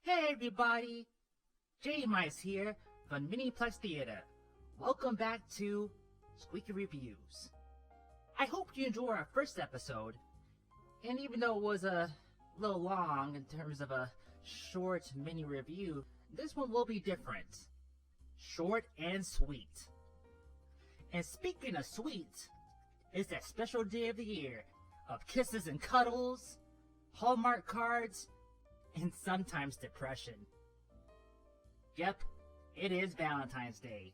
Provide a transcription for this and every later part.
Hey everybody! J-Mice here from Miniplex Theater. Welcome back to Squeeky Reviews. I hope you enjoyed our first episode, and even though it was a little long in terms of a short mini review, this one will be different. Short and sweet. And speaking of sweet, it's that special day of the year of kisses and cuddles, Hallmark cards, and sometimes depression. Yep, it is Valentine's Day.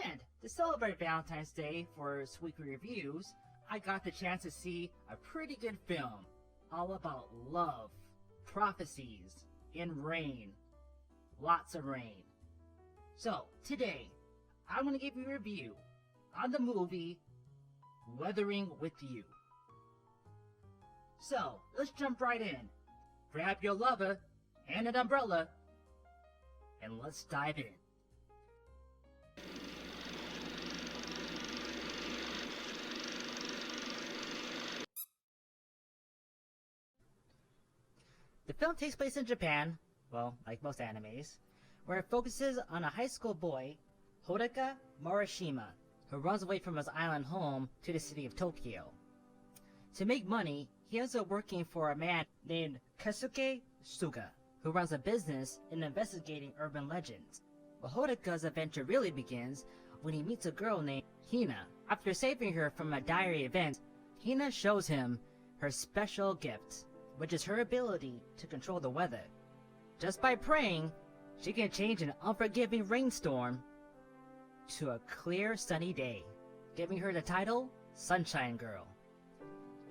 And to celebrate Valentine's Day for Squeaky Reviews, I got the chance to see a pretty good film all about love, prophecies, and rain. Lots of rain. So, today, I'm going to give you a review on the movie Weathering with You. So, let's jump right in. Grab your lover and an umbrella, and let's dive in. The film takes place in Japan, well, like most animes, where it focuses on a high school boy, Hodaka Morishima, who runs away from his island home to the city of Tokyo. To make money, he ends up working for a man named Keisuke Suga, who runs a business in investigating urban legends. But Hodaka's adventure really begins when he meets a girl named Hina. After saving her from a dire event, Hina shows him her special gift, which is her ability to control the weather. Just by praying, she can change an unforgiving rainstorm to a clear sunny day, giving her the title Sunshine Girl.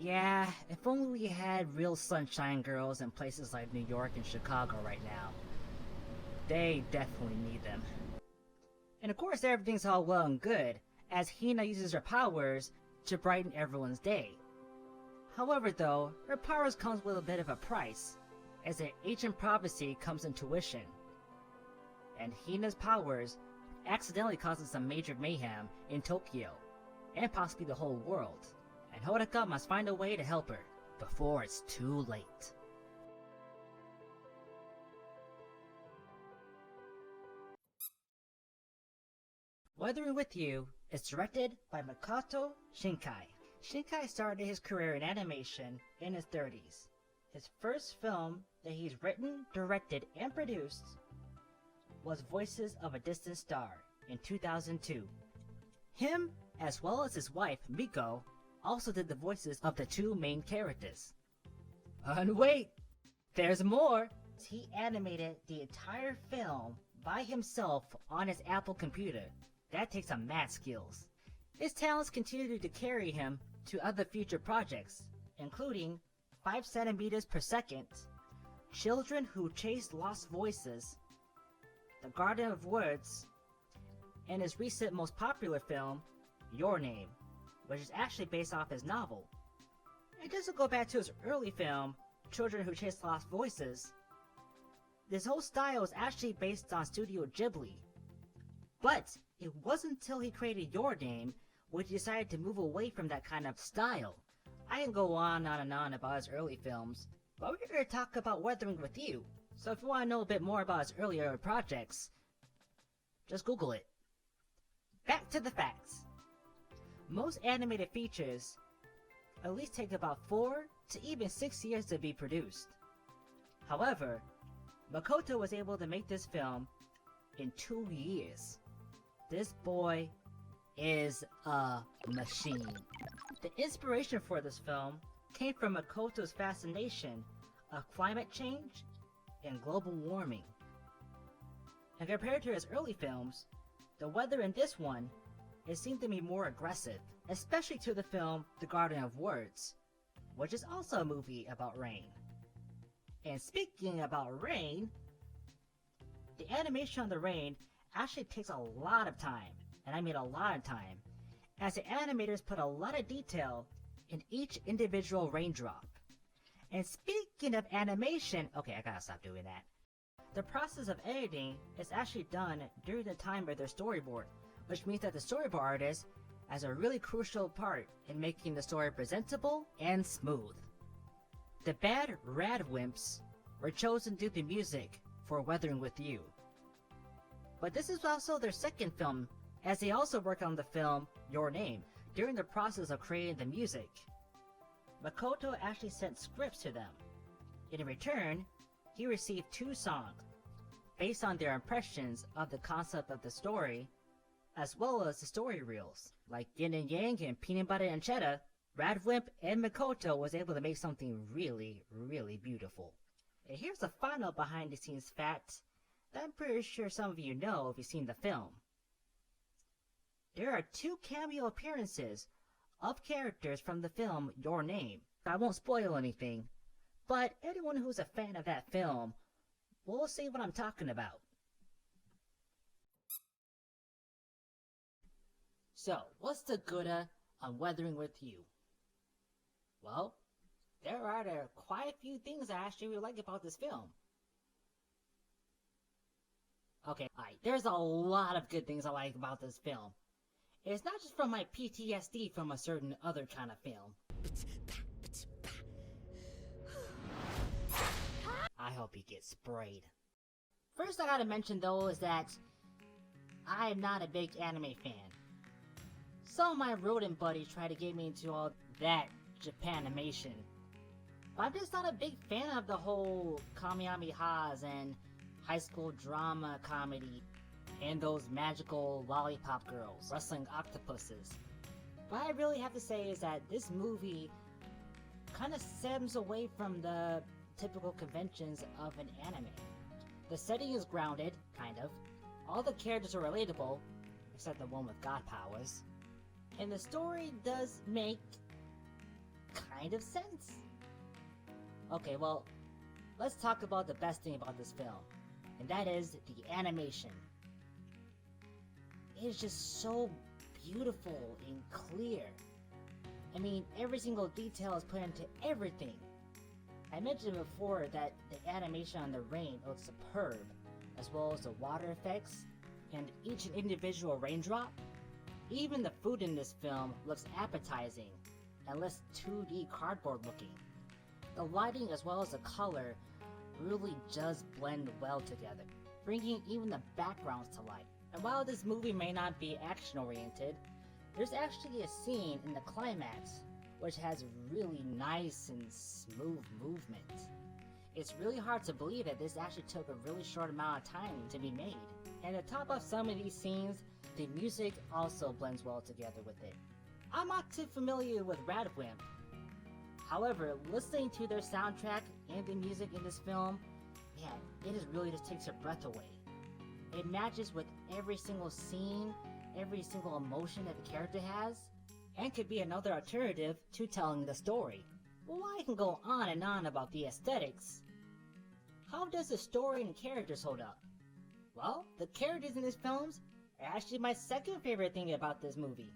Yeah, if only we had real sunshine girls in places like New York and Chicago right now. They definitely need them. And of course everything's all well and good, as Hina uses her powers to brighten everyone's day. However though, her powers comes with a bit of a price, as an ancient prophecy comes into fruition. And Hina's powers accidentally causes some major mayhem in Tokyo, and possibly the whole world. And Hodaka must find a way to help her before it's too late. Weathering with You is directed by Makoto Shinkai. Shinkai started his career in animation in his 30s. His first film that he's written, directed, and produced was Voices of a Distant Star in 2002. Him, as well as his wife Miko, also did the voices of the two main characters. And wait, there's more! He animated the entire film by himself on his Apple computer. That takes some mad skills. His talents continue to carry him to other future projects, including 5 centimeters per second, Children Who Chase Lost Voices, The Garden of Words, and his recent most popular film, Your Name, which is actually based off his novel. And just to go back to his early film, Children Who Chase Lost Voices, this whole style is actually based on Studio Ghibli. But it wasn't until he created Your Name when he decided to move away from that kind of style. I can go on and on about his early films, but we're here to talk about Weathering with You. So if you want to know a bit more about his earlier projects, just Google it. Back to the facts. Most animated features at least take about 4 to even 6 years to be produced. However, Makoto was able to make this film in 2 years. This boy is a machine. The inspiration for this film came from Makoto's fascination of climate change and global warming. And compared to his early films, the weather in this one, it seemed to be more aggressive, especially to the film The Garden of Words, which is also a movie about rain. And speaking about rain, the animation on the rain actually takes a lot of time, and I mean a lot of time, as the animators put a lot of detail in each individual raindrop. And speaking of animation, okay, I gotta stop doing that. The process of editing is actually done during the time of their storyboard, which means that the storyboard artist has a really crucial part in making the story presentable and smooth. The bad Radwimps were chosen due to music for Weathering With You. But this is also their second film, as they also worked on the film Your Name during the process of creating the music. Makoto actually sent scripts to them. In return, he received 2 songs, based on their impressions of the concept of the story, as well as the story reels. Like Yin and Yang and Peanut Butter and Cheddar, Radwimp and Makoto was able to make something really, really beautiful. And here's the final behind the scenes fact that I'm pretty sure some of you know if you've seen the film. There are 2 cameo appearances of characters from the film Your Name. I won't spoil anything, but anyone who's a fan of that film will see what I'm talking about. So, what's the gooda on Weathering With You? Well, there are quite a few things I actually really like about this film. Okay, alright, there's a lot of good things I like about this film. It's not just from my PTSD from a certain other kind of film. I hope he gets sprayed. First I gotta mention though is that I am not a big anime fan. Some of my rodent buddies try to get me into all that Japanimation. But I'm just not a big fan of the whole Kamehamehas and high school drama comedy and those magical lollipop girls wrestling octopuses. What I really have to say is that this movie kind of stems away from the typical conventions of an anime. The setting is grounded, kind of. All the characters are relatable, except the one with god powers. And the story does make kind of sense. Okay, well, let's talk about the best thing about this film, and that is the animation. It is just so beautiful and clear. I mean, every single detail is put into everything. I mentioned before that the animation on the rain looks superb, as well as the water effects, and each individual raindrop. Even the food in this film looks appetizing, and less 2D cardboard looking. The lighting as well as the color really does blend well together, bringing even the backgrounds to life. And while this movie may not be action-oriented, there's actually a scene in the climax which has really nice and smooth movement. It's really hard to believe that this actually took a really short amount of time to be made. And to top off some of these scenes, the music also blends well together with it. I'm not too familiar with Radwimp. However, listening to their soundtrack and the music in this film, man, it really just takes your breath away. It matches with every single scene, every single emotion that the character has, and could be another alternative to telling the story. Well, I can go on and on about the aesthetics. How does the story and characters hold up? Well, the characters in these films are actually my second favorite thing about this movie.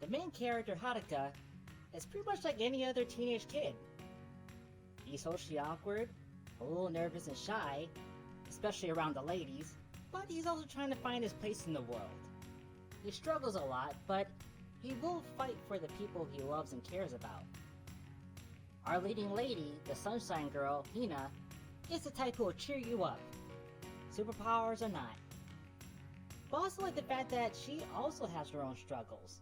The main character, Haruka, is pretty much like any other teenage kid. He's socially awkward, a little nervous and shy, especially around the ladies, but he's also trying to find his place in the world. He struggles a lot, but he will fight for the people he loves and cares about. Our leading lady, the Sunshine Girl, Hina, is the type who will cheer you up, superpowers or not. But also like the fact that she also has her own struggles,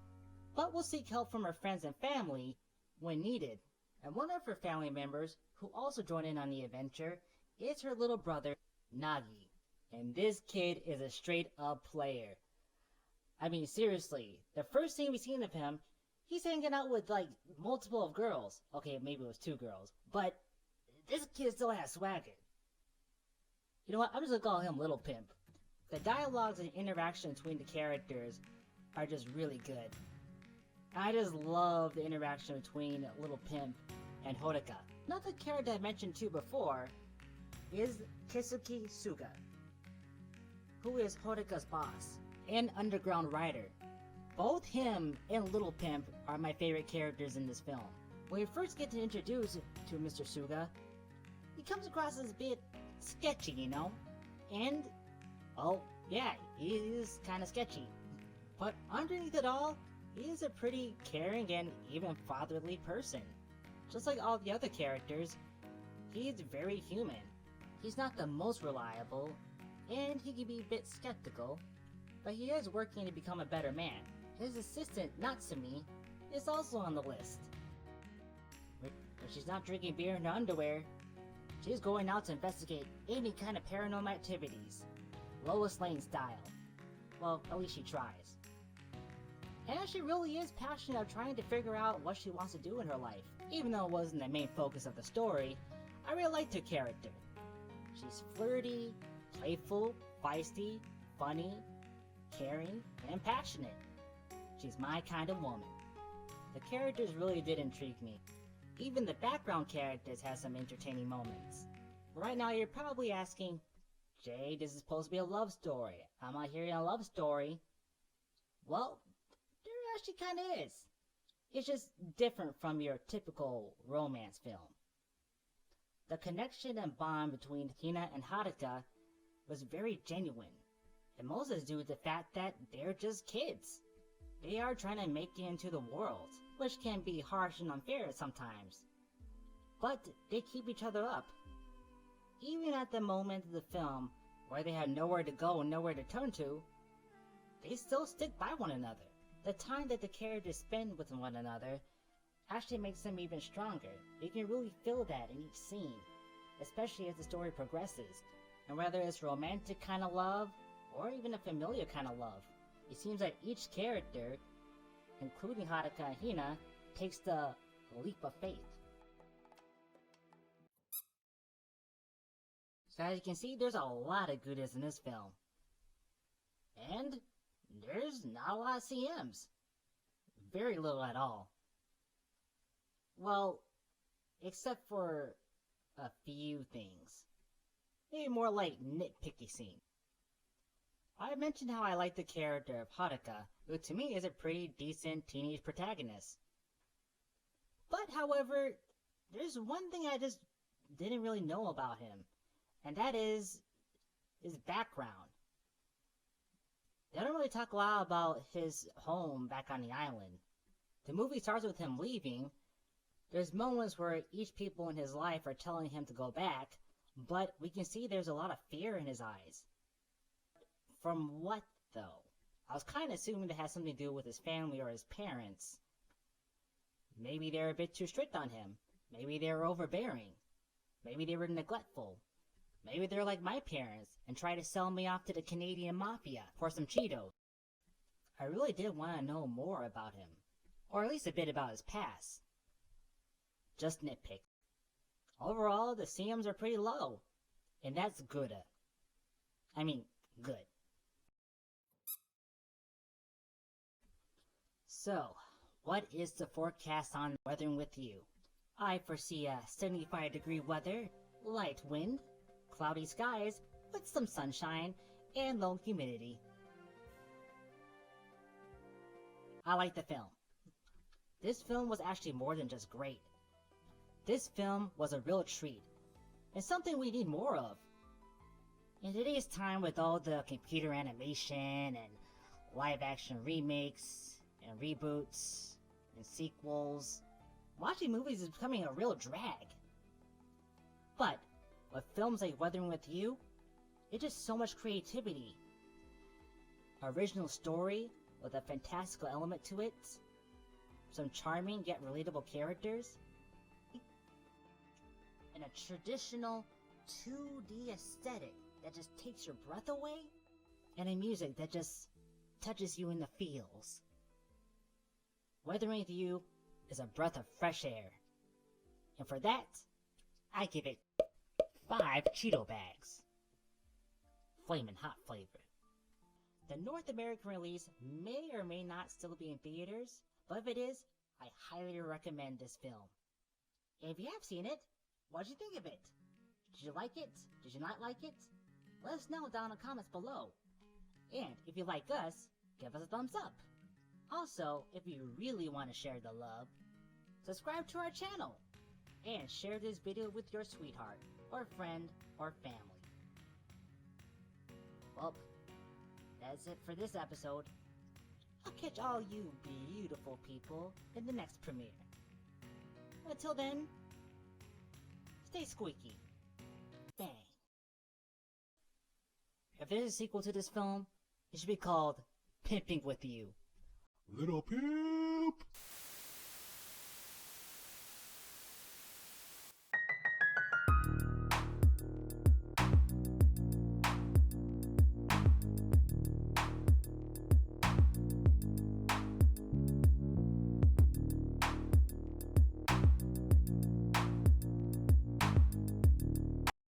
but will seek help from her friends and family when needed. And one of her family members, who also joined in on the adventure, is her little brother, Nagi. And this kid is a straight up player. I mean, seriously, the first scene we seen of him, he's hanging out with like multiple of girls. Okay, maybe it was 2 girls, but this kid still has swagger. You know what, I'm just gonna call him Little Pimp. The dialogues and interaction between the characters are just really good. I just love the interaction between Little Pimp and Hodoka. Another character I mentioned too before is Keisuke Suga, who is Hodoka's boss and underground rider. Both him and Little Pimp are my favorite characters in this film. When we first get to introduce to Mr. Suga, he comes across as a bit sketchy, you know? And, oh, yeah, he is kind of sketchy. But underneath it all, he is a pretty caring and even fatherly person. Just like all the other characters, he is very human. He's not the most reliable, and he can be a bit skeptical, but he is working to become a better man. His assistant, Natsumi, is also on the list. But she's not drinking beer in her underwear. She's going out to investigate any kind of paranormal activities, Lois Lane style. Well, at least she tries. And she really is passionate about trying to figure out what she wants to do in her life. Even though it wasn't the main focus of the story, I really liked her character. She's flirty, playful, feisty, funny, caring, and passionate. She's my kind of woman. The characters really did intrigue me. Even the background characters had some entertaining moments. Right now you're probably asking, Jay, this is supposed to be a love story. I'm not hearing a love story. Well, there actually kinda is. It's just different from your typical romance film. The connection and bond between Hina and Haruka was very genuine, and most is due to the fact that they're just kids. They are trying to make it into the world, which can be harsh and unfair sometimes. But they keep each other up. Even at the moment of the film where they have nowhere to go and nowhere to turn to, they still stick by one another. The time that the characters spend with one another actually makes them even stronger. You can really feel that in each scene, especially as the story progresses. And whether it's romantic kind of love, or even a familiar kind of love, it seems like each character, including Haruka and Hina, takes the leap of faith. So as you can see, there's a lot of goodies in this film. And there's not a lot of CMs. Very little at all. Well, except for a few things. Maybe more like nitpicky scenes. I mentioned how I like the character of Haruka, who to me is a pretty decent teenage protagonist. But however, there's one thing I just didn't really know about him, and that is his background. They don't really talk a lot about his home back on the island. The movie starts with him leaving. There's moments where each people in his life are telling him to go back, but we can see there's a lot of fear in his eyes. From what, though? I was kind of assuming it has something to do with his family or his parents. Maybe they're a bit too strict on him. Maybe they were overbearing. Maybe they were neglectful. Maybe they're like my parents and try to sell me off to the Canadian Mafia for some Cheetos. I really did want to know more about him, or at least a bit about his past. Just nitpick. Overall, the CMs are pretty low, and that's good. I mean, good. So, what is the forecast on weathering with you? I foresee a 75-degree weather, light wind, cloudy skies with some sunshine, and low humidity. I like the film. This film was actually more than just great. This film was a real treat, and something we need more of. In today's time with all the computer animation and live-action remakes and reboots and sequels, watching movies is becoming a real drag. But with films like Weathering With You, it's just so much creativity. Original story with a fantastical element to it, some charming yet relatable characters, and a traditional 2D aesthetic that just takes your breath away, and a music that just touches you in the feels. Weathering With You is a breath of fresh air, and for that, I give it 5 Cheeto bags. Flamin' hot flavor. The North American release may or may not still be in theaters, but if it is, I highly recommend this film. And if you have seen it, what did you think of it? Did you like it? Did you not like it? Let us know down in the comments below. And if you like us, give us a thumbs up. Also, if you really want to share the love, subscribe to our channel and share this video with your sweetheart or friend or family. Well, that's it for this episode. I'll catch all you beautiful people in the next premiere. Until then, stay squeaky. Bang. If there's a sequel to this film, it should be called Pimping With You. Little Pig!